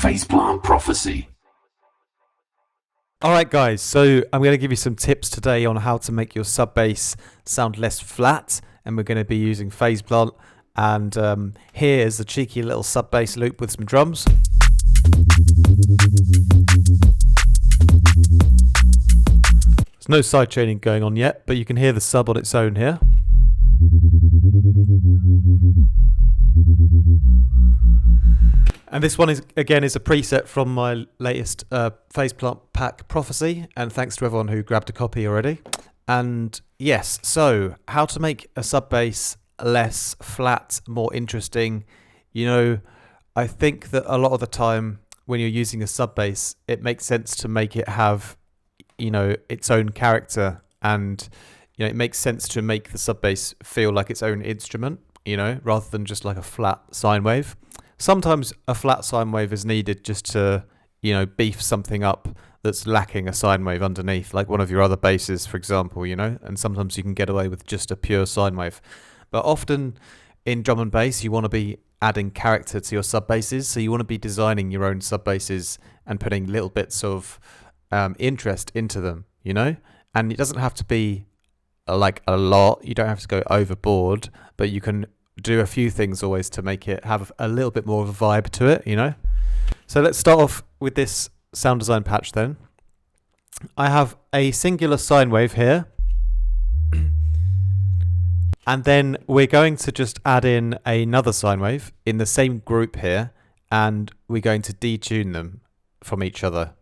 Faceplant Prophecy. Alright guys, so I'm going to give you some tips today on how to make your sub bass sound less flat, and we're going to be using phase plant. And here's a cheeky little sub bass loop with some drums. There's no side chaining going on yet, but you can hear the sub on its own here. And this one is a preset from my latest phase plant pack Prophecy, and thanks to everyone who grabbed a copy already. And yes, so how to make a sub bass less flat, more interesting. You know, I think that a lot of the time when you're using a sub bass, it makes sense to make it have, you know, its own character, and you know, it makes sense to make the sub bass feel like its own instrument, you know, rather than just like a flat sine wave. Sometimes a flat sine wave is needed just to, you know, beef something up that's lacking a sine wave underneath, like one of your other basses, for example, you know, and sometimes you can get away with just a pure sine wave. But often in drum and bass, you want to be adding character to your sub basses, so you want to be designing your own sub basses and putting little bits of interest into them, you know, and it doesn't have to be like a lot, you don't have to go overboard, but you can do a few things always to make it have a little bit more of a vibe to it, you know. So let's start off with this sound design patch then. I have a singular sine wave here, and then we're going to just add in another sine wave in the same group here, and we're going to detune them from each other.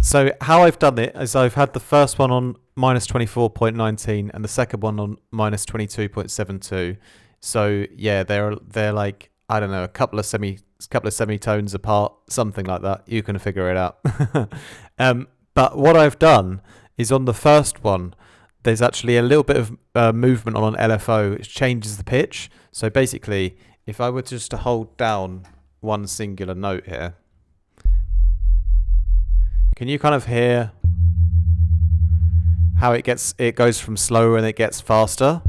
So how I've done it is I've had the first one on minus 24.19 and the second one on minus 22.72. So yeah, they're like, I don't know, a couple of semitones apart, something like that. You can figure it out. But what I've done is on the first one, there's actually a little bit of movement on an LFO, which changes the pitch. So basically, if I were just to hold down one singular note here, can you kind of hear how it goes from slower and it gets faster?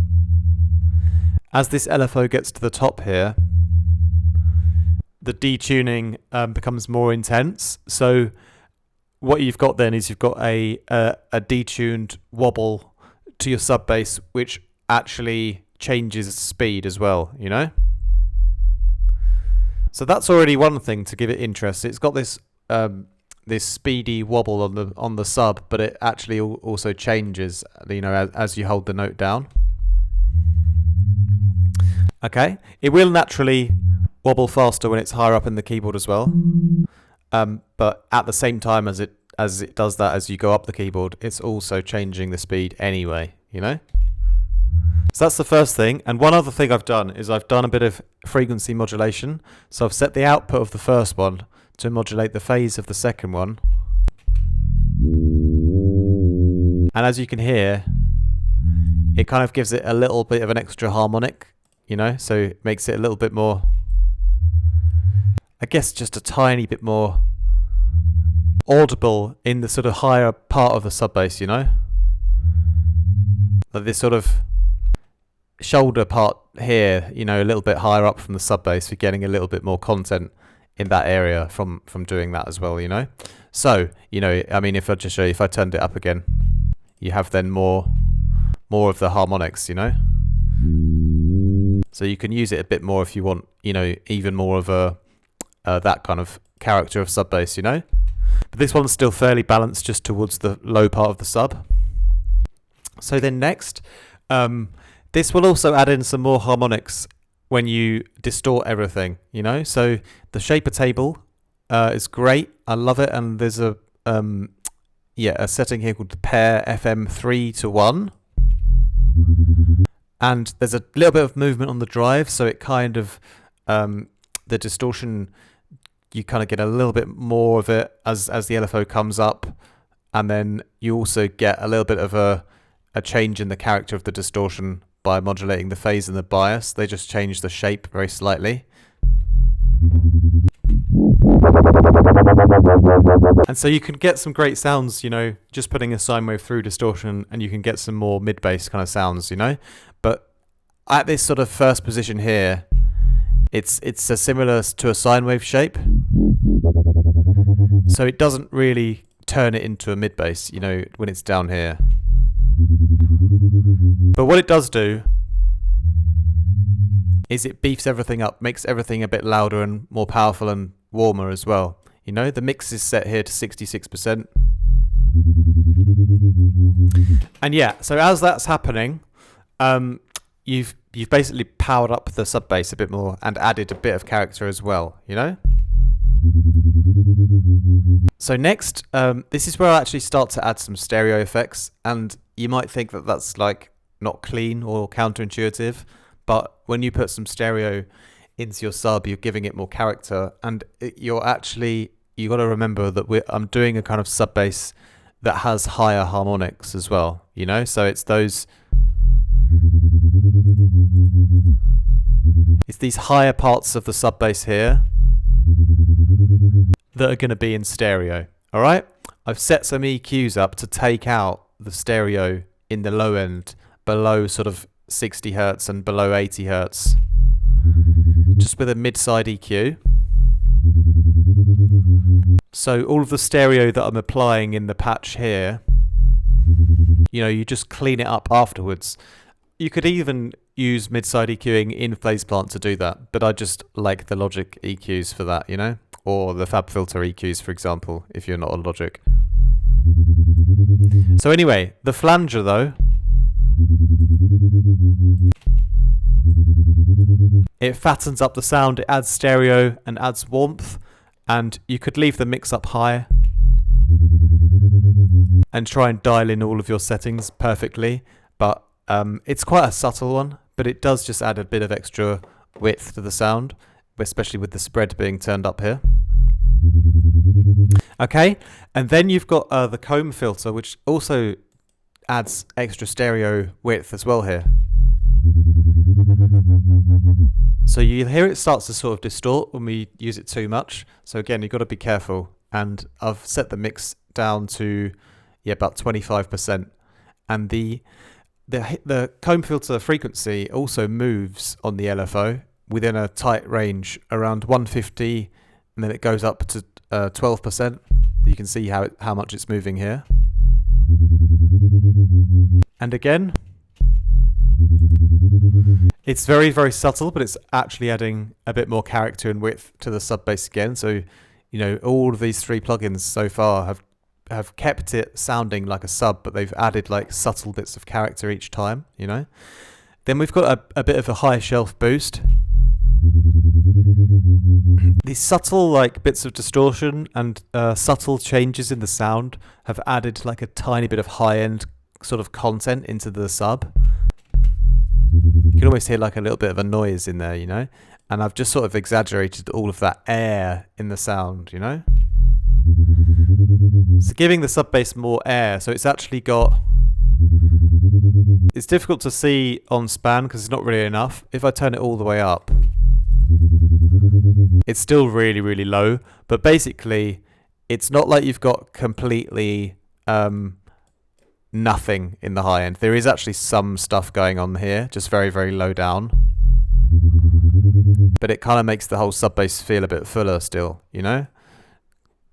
As this LFO gets to the top here, the detuning becomes more intense. So what you've got then is you've got a detuned wobble to your sub bass, which actually changes speed as well, you know? So that's already one thing to give it interest. It's got this this speedy wobble on the sub, but it actually also changes, you know, as you hold the note down. Okay, it will naturally wobble faster when it's higher up in the keyboard as well, but at the same time as it does that, as you go up the keyboard, it's also changing the speed anyway, you know. So that's the first thing. And one other thing I've done is I've done a bit of frequency modulation. So I've set the output of the first one to modulate the phase of the second one. And as you can hear, it kind of gives it a little bit of an extra harmonic, you know, so it makes it a little bit more, I guess just a tiny bit more audible in the sort of higher part of the sub bass, you know. Like this sort of shoulder part here, you know, a little bit higher up from the sub bass, you're getting a little bit more content in that area from doing that as well, you know. So, you know, I mean, if I just show you, if I turned it up again, you have then more of the harmonics, you know. So you can use it a bit more if you want, you know, even more of a that kind of character of sub bass, you know. But this one's still fairly balanced just towards the low part of the sub. So then next, this will also add in some more harmonics when you distort everything, you know. So the shaper table is great, I love it, and there's a setting here called the pair FM 3 to 1, and there's a little bit of movement on the drive, so it kind of the distortion, you kind of get a little bit more of it as the LFO comes up, and then you also get a little bit of a change in the character of the distortion by modulating the phase and the bias. They just change the shape very slightly. And so you can get some great sounds, you know, just putting a sine wave through distortion, and you can get some more mid-bass kind of sounds, you know. But at this sort of first position here, it's a similar to a sine wave shape. So it doesn't really turn it into a mid bass, you know, when it's down here. But what it does do is it beefs everything up, makes everything a bit louder and more powerful and warmer as well. You know, the mix is set here to 66%. And yeah, so as that's happening, you've basically powered up the sub bass a bit more and added a bit of character as well, you know? So next, this is where I actually start to add some stereo effects, and you might think that that's like not clean or counterintuitive, but when you put some stereo into your sub, you're giving it more character, and you got to remember that I'm doing a kind of sub bass that has higher harmonics as well, you know? So it's these higher parts of the sub bass here that are going to be in stereo. All right, I've set some EQs up to take out the stereo in the low end, below sort of 60 hertz and below 80 hertz, just with a mid-side EQ. So all of the stereo that I'm applying in the patch here, you know, you just clean it up afterwards. You could even use mid-side EQing in FacePlant to do that, but I just like the Logic EQs for that, you know, or the FabFilter EQs, for example, if you're not on Logic. So anyway, the flanger though, it fattens up the sound, it adds stereo and adds warmth, and you could leave the mix up high and try and dial in all of your settings perfectly, but it's quite a subtle one, but it does just add a bit of extra width to the sound, especially with the spread being turned up here. Okay, and then you've got the comb filter, which also adds extra stereo width as well here. So you hear it starts to sort of distort when we use it too much. So again, you've got to be careful. And I've set the mix down to about 25%. And the comb filter frequency also moves on the LFO within a tight range around 150, and then it goes up to 12%. You can see how much it's moving here. And again, it's very, very subtle, but it's actually adding a bit more character and width to the sub bass again. So, you know, all of these three plugins so far have kept it sounding like a sub, but they've added like subtle bits of character each time, you know. Then we've got a bit of a high shelf boost. These subtle like bits of distortion and subtle changes in the sound have added like a tiny bit of high-end sort of content into the sub. You can almost hear like a little bit of a noise in there, you know, and I've just sort of exaggerated all of that air in the sound, you know. So giving the sub bass more air, so it's actually got, it's difficult to see on span because it's not really enough. If I turn it all the way up, it's still really, really low, but basically it's not like you've got completely nothing in the high end. There is actually some stuff going on here, just very, very low down, but it kind of makes the whole sub bass feel a bit fuller still, you know,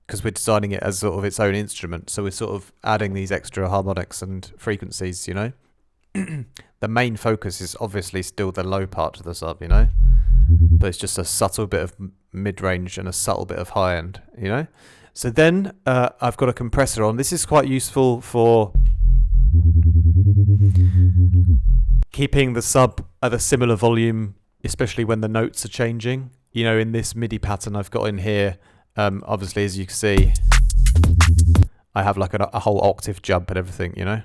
because we're designing it as sort of its own instrument, so we're sort of adding these extra harmonics and frequencies, you know. The main focus is obviously still the low part of the sub, you know, but it's just a subtle bit of mid-range and a subtle bit of high-end, you know. So then I've got a compressor on. This is quite useful for keeping the sub at a similar volume, especially when the notes are changing. You know, in this MIDI pattern I've got in here, obviously, as you can see, I have like a whole octave jump and everything, you know.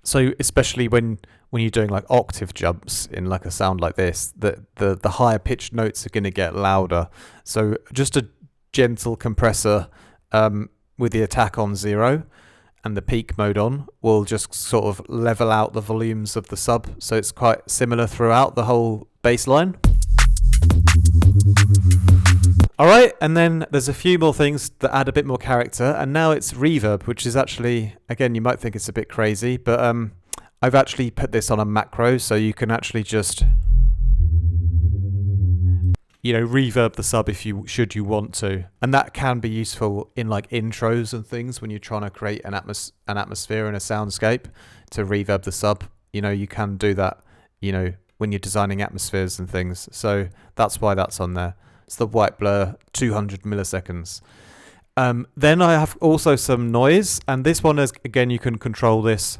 So especially when you're doing like octave jumps in like a sound like this, the higher pitched notes are going to get louder. So just a gentle compressor with the attack on 0 and the peak mode on will just sort of level out the volumes of the sub, so it's quite similar throughout the whole bass line. All right, and then there's a few more things that add a bit more character, and now it's reverb, which is actually, again, you might think it's a bit crazy, but I've actually put this on a macro, so you can actually just, reverb the sub if you want to, and that can be useful in like intros and things when you're trying to create an atmosphere and a soundscape to reverb the sub. You can do that, when you're designing atmospheres and things. So that's why that's on there. It's the white blur, 200 milliseconds. Then I have also some noise, and this one is, again, you can control this.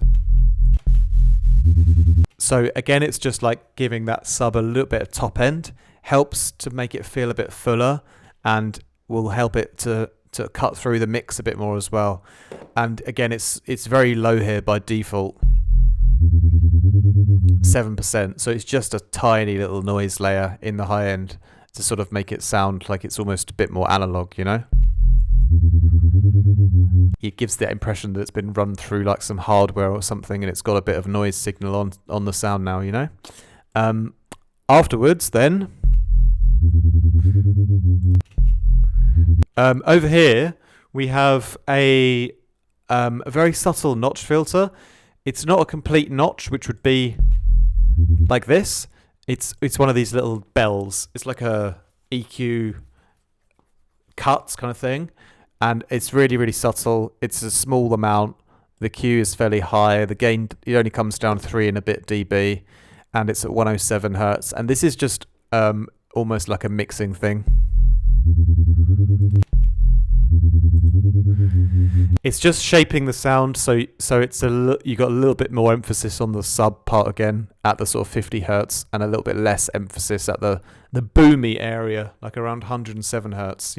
So again, it's just like giving that sub a little bit of top end, helps to make it feel a bit fuller, and will help it to cut through the mix a bit more as well. And again, it's very low here by default, 7%. So it's just a tiny little noise layer in the high end to sort of make it sound like it's almost a bit more analog, It gives the impression that it's been run through like some hardware or something, and it's got a bit of noise signal on the sound now, Afterwards, then, over here, we have a very subtle notch filter. It's not a complete notch, which would be like this. It's one of these little bells. It's like a EQ cut kind of thing, and it's really, really subtle. It's a small amount. The Q is fairly high. The gain, it only comes down 3 and a bit dB, and it's at 107 hertz. And this is just almost like a mixing thing. It's just shaping the sound, so it's you got a little bit more emphasis on the sub part again at the sort of 50 hertz, and a little bit less emphasis at the boomy area, like around 107 hertz.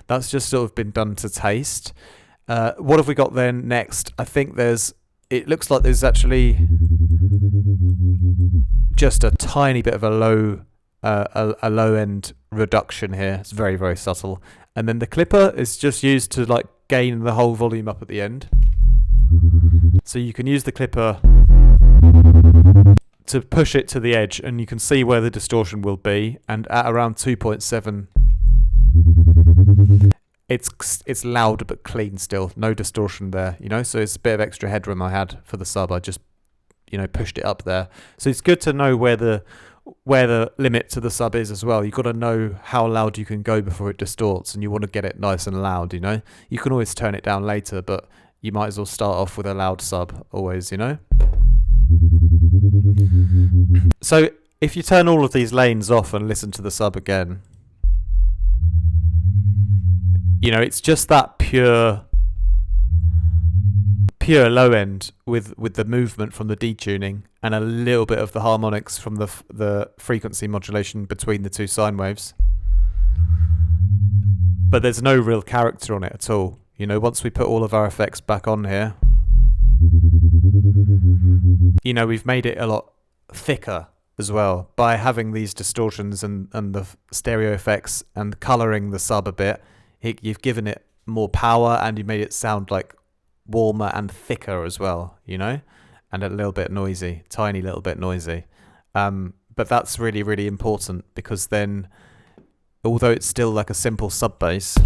That's just sort of been done to taste. What have we got then next? I think it looks like there's actually just a tiny bit of a low end reduction here. It's very, very subtle. And then the clipper is just used to like gain the whole volume up at the end. So you can use the clipper to push it to the edge, and you can see where the distortion will be. And at around 2.7, it's loud but clean still, no distortion there. So it's a bit of extra headroom I had for the sub. I just pushed it up there. So it's good to know where the limit to the sub is as well. You've got to know how loud you can go before it distorts, and you want to get it nice and loud. You can always turn it down later, but you might as well start off with a loud sub always. So if you turn all of these lanes off and listen to the sub again, it's just that pure low end with the movement from the detuning and a little bit of the harmonics from the frequency modulation between the two sine waves. But there's no real character on it at all. Once we put all of our effects back on here, we've made it a lot thicker as well by having these distortions and the stereo effects and colouring the sub a bit. You've given it more power, and you made it sound like warmer and thicker as well, and a little bit noisy, tiny little bit noisy. But that's really, really important, because then, although it's still like a simple sub bass,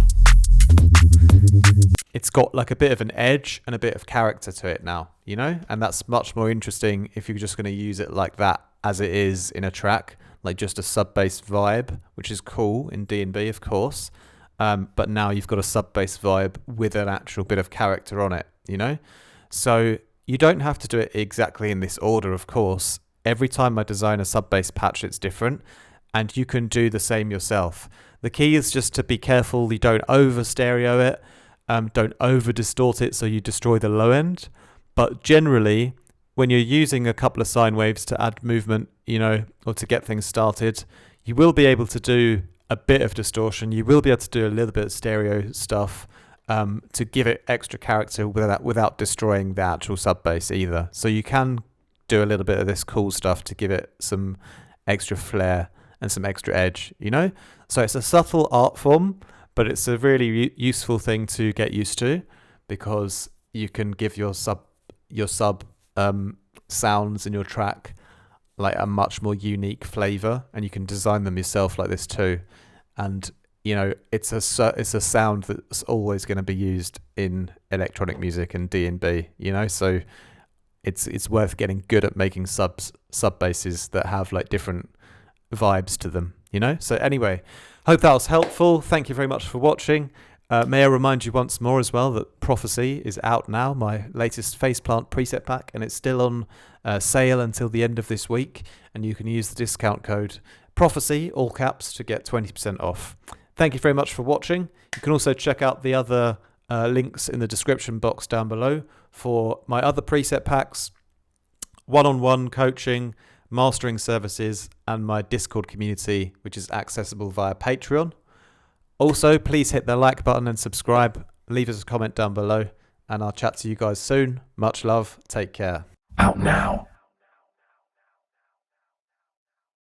it's got like a bit of an edge and a bit of character to it now, and that's much more interesting if you're just going to use it like that as it is in a track, like just a sub bass vibe, which is cool in DNB, of course. But now you've got a sub bass vibe with an actual bit of character on it, So you don't have to do it exactly in this order, of course. Every time I design a sub bass patch, it's different, and you can do the same yourself. The key is just to be careful you don't over stereo it, don't over distort it so you destroy the low end. But generally, when you're using a couple of sine waves to add movement, or to get things started, you will be able to do a bit of distortion. You will be able to do a little bit of stereo stuff to give it extra character without destroying the actual sub bass either. So you can do a little bit of this cool stuff to give it some extra flair and some extra edge, So it's a subtle art form, but it's a really useful thing to get used to, because you can give your sub sounds in your track like a much more unique flavor, and you can design them yourself like this too. And it's a sound that's always going to be used in electronic music and DNB. So it's worth getting good at making sub basses that have like different vibes to them. So anyway, hope that was helpful. Thank you very much for watching. May I remind you once more as well that Prophecy is out now, my latest Faceplant preset pack, and it's still on sale until the end of this week, and you can use the discount code Prophecy, all caps, to get 20% off. Thank you very much for watching. You can also check out the other links in the description box down below for my other preset packs, one-on-one coaching, mastering services, and my Discord community, which is accessible via Patreon. Also, please hit the like button and subscribe. Leave us a comment down below, and I'll chat to you guys soon. Much love. Take care. Out now.